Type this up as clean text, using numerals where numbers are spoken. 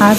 8